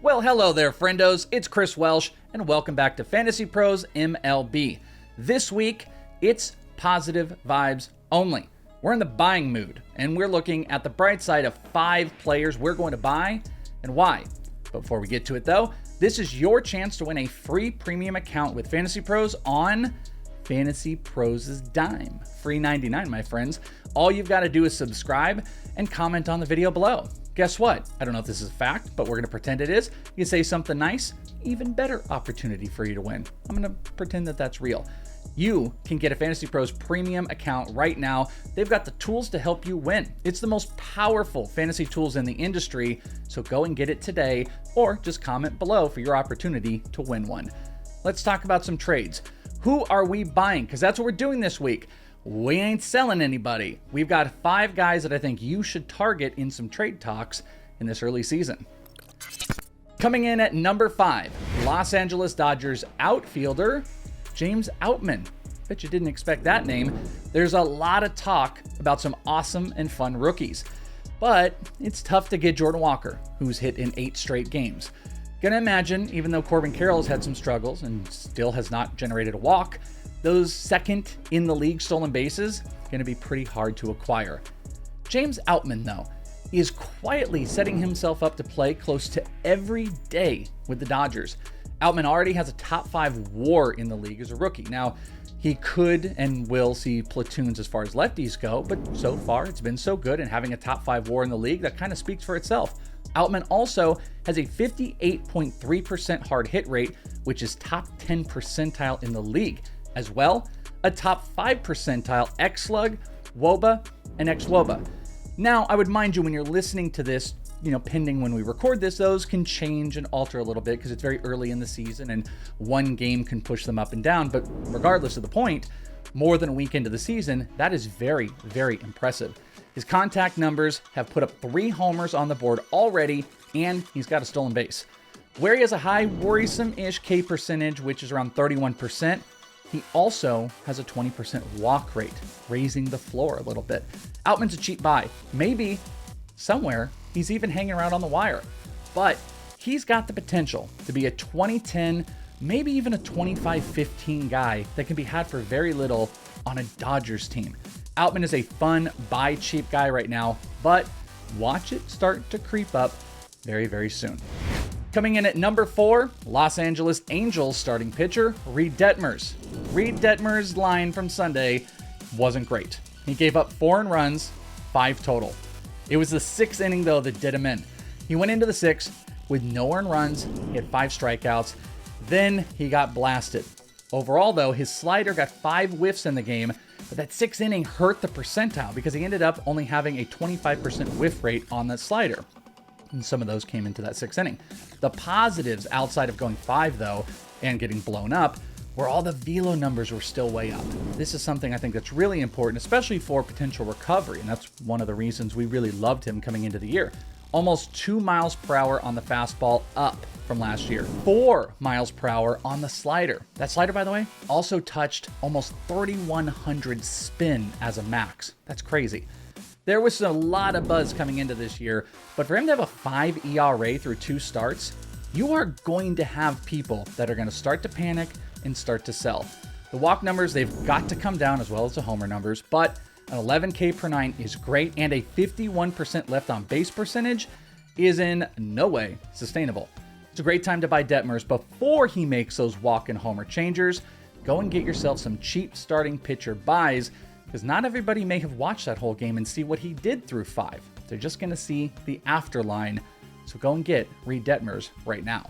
Well, hello there, friendos. It's Chris Welsh, and welcome back to FantasyPros MLB. This week, it's positive vibes only. We're in the buying mood, and we're looking at the bright side of 5 players we're going to buy and why. But before we get to it, though, this is your chance to win a free premium account with FantasyPros on FantasyPros' dime. Free 99, my friends. All you've got to do is subscribe and comment on the video below. Guess what? I don't know if this is a fact, but we're going to pretend it is. You say something nice, even better opportunity for you to win. I'm going to pretend that that's real. You can get a FantasyPros premium account right now. They've got the tools to help you win. It's the most powerful fantasy tools in the industry, so go and get it today, or just comment below for your opportunity to win one. Let's talk about some trades. Who are we buying? Because that's what we're doing this week. We ain't selling anybody. We've got 5 guys that I think you should target in some trade talks in this early season. Coming in at number 5, Los Angeles Dodgers outfielder, James Outman. Bet you didn't expect that name. There's a lot of talk about some awesome and fun rookies, but it's tough to get Jordan Walker, who's hit in 8 straight games. Gonna imagine, even though Corbin Carroll has had some struggles and still has not generated a walk, those second in the league stolen bases gonna be pretty hard to acquire. James Outman, though, is quietly setting himself up to play close to every day with the Dodgers. Outman already has a top 5 WAR in the league as a rookie. Now, he could and will see platoons as far as lefties go, but so far it's been so good, and having a top 5 WAR in the league, that kind of speaks for itself. Outman also has a 58.3% hard hit rate, which is top 10 percentile in the league. As well, a top 5 percentile xSlug, WOBA, and xWOBA. Now, I would mind you when you're listening to this, pending when we record this, those can change and alter a little bit because it's very early in the season and one game can push them up and down. But regardless of the point, more than a week into the season, that is very, very impressive. His contact numbers have put up 3 homers on the board already, and he's got a stolen base. Where he has a high worrisome-ish K percentage, which is around 31%, he also has a 20% walk rate, raising the floor a little bit. Outman's a cheap buy. Maybe somewhere he's even hanging around on the wire, but he's got the potential to be a 2010, maybe even a 25-15 guy that can be had for very little on a Dodgers team. Outman is a fun buy cheap guy right now, but watch it start to creep up very, very soon. Coming in at number 4, Los Angeles Angels starting pitcher, Reid Detmers. Reid Detmers' line from Sunday wasn't great. He gave up 4 earned runs, 5 total. It was the 6th inning, though, that did him in. He went into the 6th with no earned runs, he had 5 strikeouts, then he got blasted. Overall, though, his slider got 5 whiffs in the game, but that 6th inning hurt the percentile because he ended up only having a 25% whiff rate on that slider. And some of those came into that 6th inning. The positives outside of going 5, though, and getting blown up, were all the velo numbers were still way up. This is something I think that's really important, especially for potential recovery, and that's one of the reasons we really loved him coming into the year. Almost 2 miles per hour on the fastball, up from last year. 4 miles per hour on the slider. That slider, by the way, also touched almost 3,100 spin as a max. That's crazy. There was a lot of buzz coming into this year, but for him to have a 5 ERA through 2 starts, you are going to have people that are going to start to panic and start to sell. The walk numbers, they've got to come down as well as the homer numbers, but an 11K per 9 is great, and a 51% left on base percentage is in no way sustainable. It's a great time to buy Detmers before he makes those walk and homer changers. Go and get yourself some cheap starting pitcher buys, because not everybody may have watched that whole game and see what he did through 5. They're just going to see the afterline. So go and get Reid Detmers right now.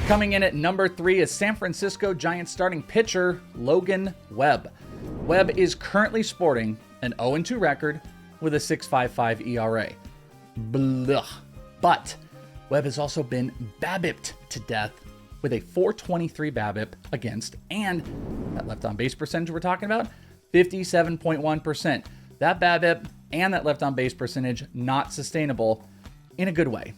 Coming in at number 3 is San Francisco Giants starting pitcher, Logan Webb. Webb is currently sporting an 0-2 record with a 6.55 ERA. Blah. But Webb has also been BABIP'd to death with a 4.23 BABIP against, and that left on base percentage we're talking about, 57.1%. That BABIP and that left on base percentage not sustainable in a good way.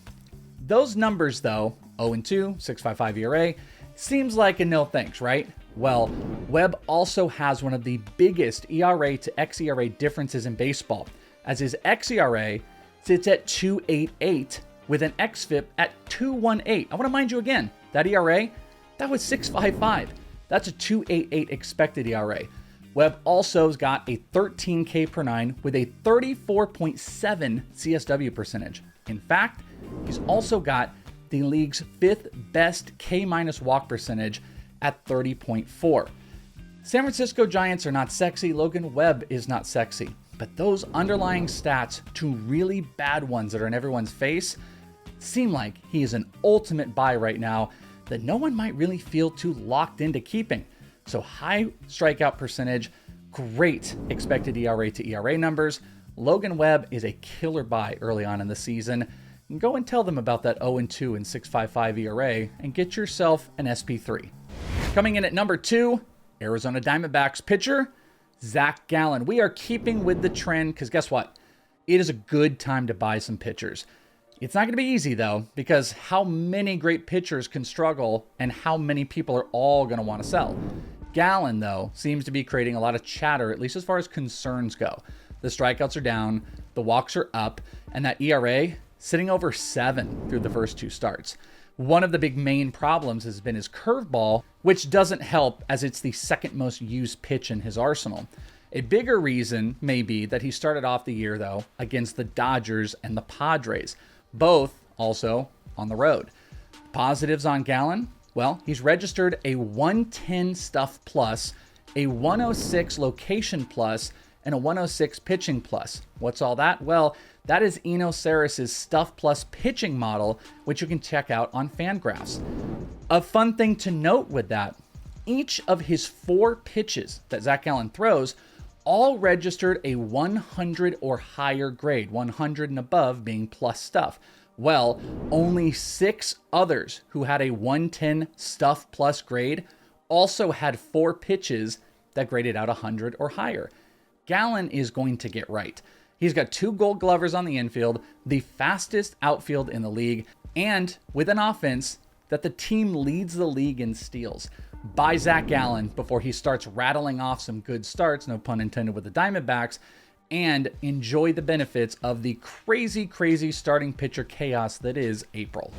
Those numbers, though, 0-2, 6.55 ERA, seems like a no thanks, right? Well, Webb also has one of the biggest ERA to xERA differences in baseball, as his xERA sits at 2.88 with an xFIP at 2.18. I want to mind you again, that ERA, that was 6.55. That's a 2.88 expected ERA. Webb also has got a 13 K per 9 with a 34.7 CSW percentage. In fact, he's also got the league's 5th best K- walk percentage at 30.4. San Francisco Giants are not sexy. Logan Webb is not sexy. But those underlying stats, two really bad ones that are in everyone's face, seem like he is an ultimate buy right now that no one might really feel too locked into keeping. So high strikeout percentage, great expected ERA to ERA numbers. Logan Webb is a killer buy early on in the season. And go and tell them about that 0-2 and 6.55 ERA and get yourself an SP3. Coming in at number 2, Arizona Diamondbacks pitcher, Zac Gallen. We are keeping with the trend because guess what? It is a good time to buy some pitchers. It's not going to be easy though, because how many great pitchers can struggle and how many people are all going to want to sell. Gallen, though, seems to be creating a lot of chatter, at least as far as concerns go. The strikeouts are down, the walks are up, and that ERA sitting over 7 through the first 2 starts. One of the big main problems has been his curveball, which doesn't help as it's the second most used pitch in his arsenal. A bigger reason may be that he started off the year, though, against the Dodgers and the Padres, both also on the road. Positives on Gallen? Well, he's registered a 110 stuff plus, a 106 location plus, and a 106 pitching plus. What's all that? Well, that is Eno Sarris's stuff plus pitching model, which you can check out on Fangraphs. A fun thing to note with that, each of his 4 pitches that Zac Gallen throws all registered a 100 or higher grade, 100 and above being plus stuff. Well, only 6 others who had a 110 stuff plus grade also had 4 pitches that graded out 100 or higher. Gallen is going to get right. He's got 2 gold glovers on the infield, the fastest outfield in the league, and with an offense that the team leads the league in steals. Buy Zac Gallen before he starts rattling off some good starts, no pun intended, with the Diamondbacks, and enjoy the benefits of the crazy starting pitcher chaos that is April.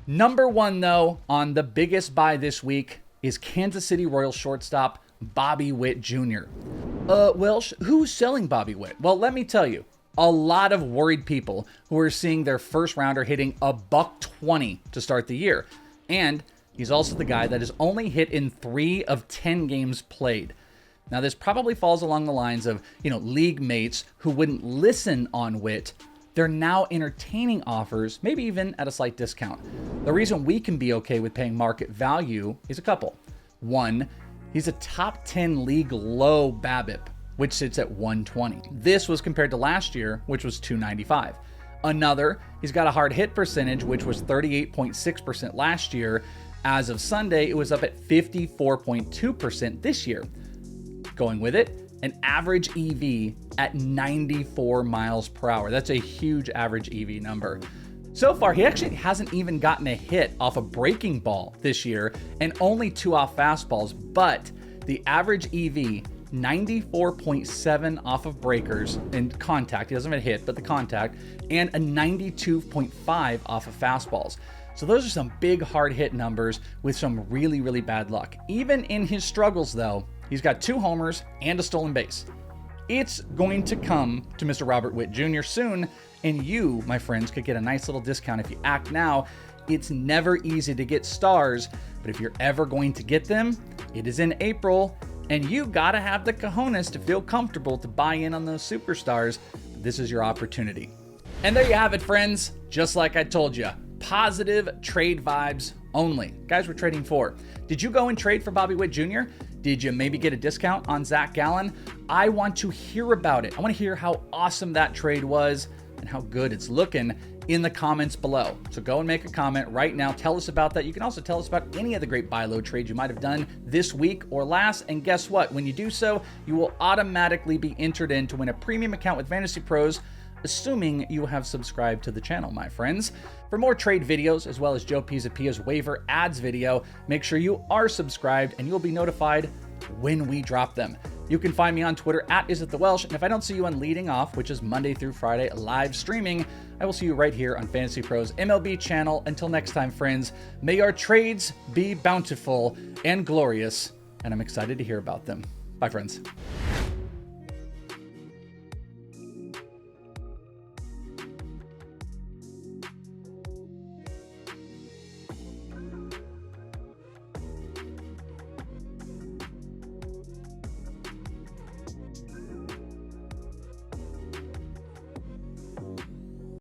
Number 1, though, on the biggest buy this week is Kansas City Royals shortstop Bobby Witt Jr. Welsh, who's selling Bobby Witt? Well, let me tell you, a lot of worried people who are seeing their first rounder hitting $120 to start the year. And he's also the guy that has only hit in 3 of 10 games played. Now, this probably falls along the lines of, league mates who wouldn't listen on Witt. They're now entertaining offers, maybe even at a slight discount. The reason we can be okay with paying market value is a couple. 1, he's a top 10 league low BABIP, which sits at 120. This was compared to last year, which was 295. Another, he's got a hard hit percentage, which was 38.6% last year. As of Sunday, it was up at 54.2% this year. Going with it, an average EV at 94 miles per hour. That's a huge average EV number. So far, he actually hasn't even gotten a hit off a breaking ball this year and only 2 off fastballs, but the average EV, 94.7 off of breakers and contact. He doesn't have a hit, but the contact, and a 92.5 off of fastballs. So those are some big hard hit numbers with some really bad luck. Even in his struggles, though, he's got 2 homers and a stolen base. It's going to come to Mr. Robert Witt Jr. soon, and you, my friends, could get a nice little discount if you act now. It's never easy to get stars, but if you're ever going to get them, it is in April, and you gotta have the cojones to feel comfortable to buy in on those superstars. This is your opportunity. And there you have it, friends. Just like I told you, positive trade vibes only. Guys, we're trading for. Did you go and trade for Bobby Witt Jr.? Did you maybe get a discount on Zac Gallen? I want to hear about it. I want to hear how awesome that trade was and how good it's looking in the comments below. So go and make a comment right now. Tell us about that. You can also tell us about any of the great buy low trades you might have done this week or last. And guess what? When you do so, you will automatically be entered in to win a premium account with FantasyPros, assuming you have subscribed to the channel, my friends. For more trade videos, as well as Joe Pizapia's waiver ads video, make sure you are subscribed and you'll be notified when we drop them. You can find me on Twitter at IsItTheWelsh, and if I don't see you on Leading Off, which is Monday through Friday live streaming, I will see you right here on Fantasy Pros MLB channel. Until next time, friends, may your trades be bountiful and glorious, and I'm excited to hear about them. Bye, friends.